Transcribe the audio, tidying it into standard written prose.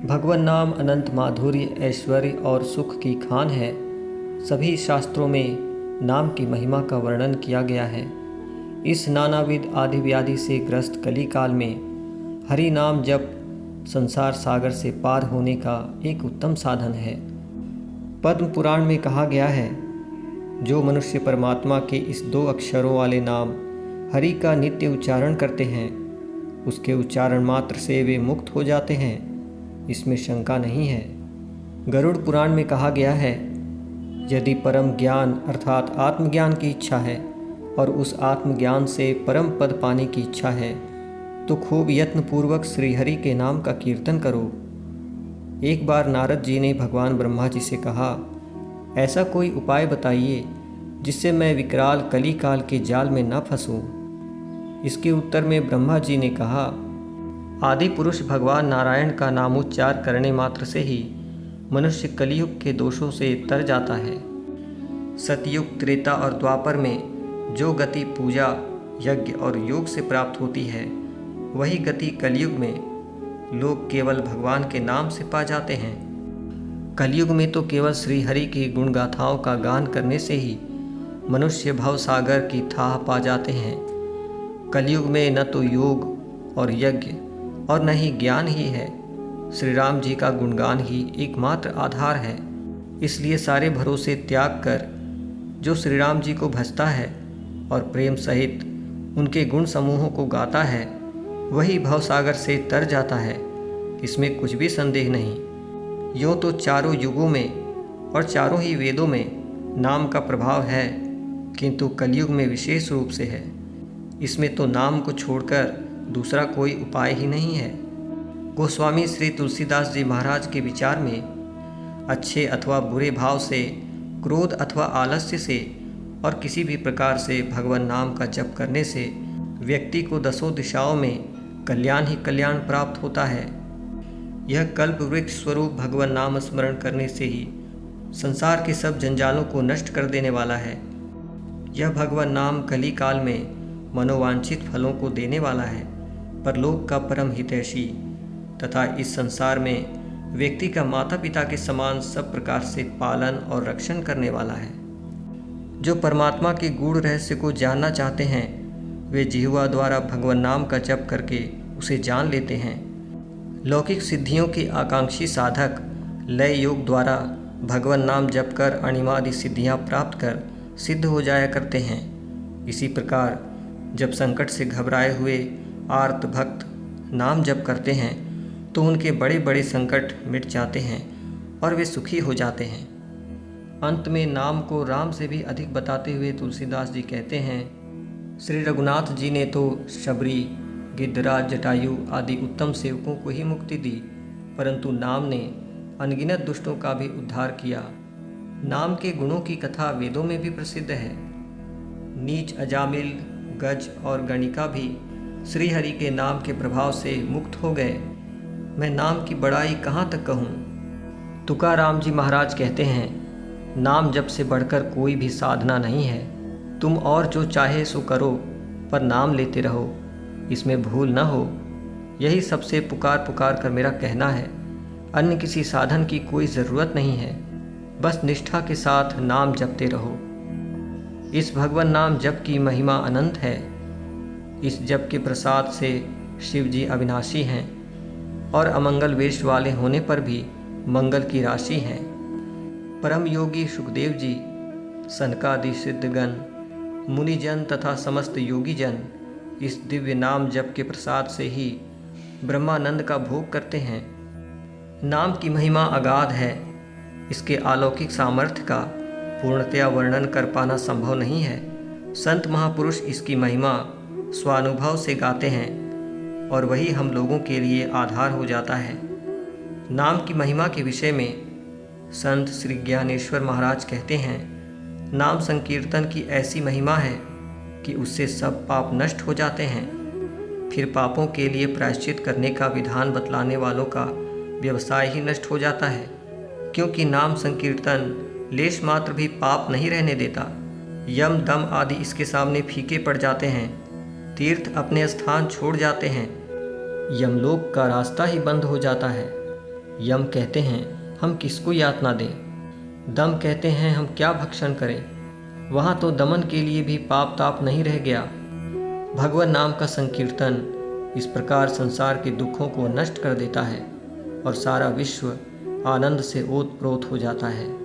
भगवन नाम अनंत माधुर्य, ऐश्वर्य और सुख की खान है। सभी शास्त्रों में नाम की महिमा का वर्णन किया गया है। इस नानाविध आदि व्याधि से ग्रस्त कली काल में हरि नाम जप संसार सागर से पार होने का एक उत्तम साधन है। पद्म पुराण में कहा गया है, जो मनुष्य परमात्मा के इस 2 अक्षरों वाले नाम हरि का नित्य उच्चारण करते हैं, उसके उच्चारण मात्र से वे मुक्त हो जाते हैं, इसमें शंका नहीं है। गरुड़ पुराण में कहा गया है, यदि परम ज्ञान अर्थात आत्मज्ञान की इच्छा है और उस आत्मज्ञान से परम पद पाने की इच्छा है, तो खूब यत्नपूर्वक श्रीहरि के नाम का कीर्तन करो। एक बार नारद जी ने भगवान ब्रह्मा जी से कहा, ऐसा कोई उपाय बताइए जिससे मैं विकराल कली काल के जाल में न फंसूं। इसके उत्तर में ब्रह्मा जी ने कहा, आदि पुरुष भगवान नारायण का नामोच्चार करने मात्र से ही मनुष्य कलियुग के दोषों से तर जाता है। सतयुग, त्रेता और द्वापर में जो गति पूजा, यज्ञ और योग से प्राप्त होती है, वही गति कलयुग में लोग केवल भगवान के नाम से पा जाते हैं। कलयुग में तो केवल श्री हरि की गुण गाथाओं का गान करने से ही मनुष्य भव सागर की थाह पा जाते हैं। कलयुग में न तो योग और यज्ञ और न ही ज्ञान ही है, श्री राम जी का गुणगान ही एकमात्र आधार है। इसलिए सारे भरोसे त्याग कर जो श्री राम जी को भजता है और प्रेम सहित उनके गुण समूहों को गाता है, वही भवसागर से तर जाता है, इसमें कुछ भी संदेह नहीं। यूँ तो चारों युगों में और चारों ही वेदों में नाम का प्रभाव है, किंतु कलयुग में विशेष रूप से है। इसमें तो नाम को छोड़कर दूसरा कोई उपाय ही नहीं है। गोस्वामी श्री तुलसीदास जी महाराज के विचार में अच्छे अथवा बुरे भाव से, क्रोध अथवा आलस्य से और किसी भी प्रकार से भगवान नाम का जप करने से व्यक्ति को 10 दिशाओं में कल्याण ही कल्याण प्राप्त होता है। यह कल्प वृक्ष स्वरूप भगवान नाम स्मरण करने से ही संसार के सब जंजालों को नष्ट कर देने वाला है। यह भगवान नाम कली काल में मनोवांछित फलों को देने वाला है, परलोक का परम हितैषी तथा इस संसार में व्यक्ति का माता पिता के समान सब प्रकार से पालन और रक्षण करने वाला है। जो परमात्मा के गूढ़ रहस्य को जानना चाहते हैं, वे जिह्वा द्वारा भगवान नाम का जप करके उसे जान लेते हैं। लौकिक सिद्धियों के आकांक्षी साधक लय योग द्वारा भगवान नाम जप कर अणिमादि सिद्धियां प्राप्त कर सिद्ध हो जाया करते हैं। इसी प्रकार जब संकट से घबराए हुए आर्त भक्त नाम जप करते हैं, तो उनके बड़े बड़े संकट मिट जाते हैं और वे सुखी हो जाते हैं। अंत में नाम को राम से भी अधिक बताते हुए तुलसीदास जी कहते हैं, श्री रघुनाथ जी ने तो शबरी, गिद्धराज, जटायु आदि उत्तम सेवकों को ही मुक्ति दी, परंतु नाम ने अनगिनत दुष्टों का भी उद्धार किया। नाम के गुणों की कथा वेदों में भी प्रसिद्ध है। नीच, अजामिल, गज और गणिका भी श्री हरि के नाम के प्रभाव से मुक्त हो गए। मैं नाम की बड़ाई कहाँ तक कहूँ। तुकाराम जी महाराज कहते हैं, नाम जप से बढ़कर कोई भी साधना नहीं है। तुम और जो चाहे सो करो, पर नाम लेते रहो, इसमें भूल न हो। यही सबसे पुकार पुकार कर मेरा कहना है। अन्य किसी साधन की कोई ज़रूरत नहीं है, बस निष्ठा के साथ नाम जपते रहो। इस भगवान नाम जप की महिमा अनंत है। इस जप के प्रसाद से शिव जी अविनाशी हैं और अमंगल वेश वाले होने पर भी मंगल की राशि हैं। परम योगी सुखदेव जी, सनकादि सिद्धगण, मुनिजन तथा समस्त योगीजन इस दिव्य नाम जप के प्रसाद से ही ब्रह्मानंद का भोग करते हैं। नाम की महिमा अगाध है। इसके अलौकिक सामर्थ्य का पूर्णतया वर्णन कर पाना संभव नहीं है। संत महापुरुष इसकी महिमा स्वानुभव से गाते हैं और वही हम लोगों के लिए आधार हो जाता है। नाम की महिमा के विषय में संत श्री ज्ञानेश्वर महाराज कहते हैं, नाम संकीर्तन की ऐसी महिमा है कि उससे सब पाप नष्ट हो जाते हैं। फिर पापों के लिए प्रायश्चित करने का विधान बतलाने वालों का व्यवसाय ही नष्ट हो जाता है, क्योंकि नाम संकीर्तन लेश मात्र भी पाप नहीं रहने देता। यम, दम आदि इसके सामने फीके पड़ जाते हैं। तीर्थ अपने स्थान छोड़ जाते हैं। यमलोक का रास्ता ही बंद हो जाता है। यम कहते हैं हम किसको यातना दें। दम कहते हैं हम क्या भक्षण करें। वहाँ तो दमन के लिए भी पाप ताप नहीं रह गया। भगवान नाम का संकीर्तन इस प्रकार संसार के दुखों को नष्ट कर देता है और सारा विश्व आनंद से ओत प्रोत हो जाता है।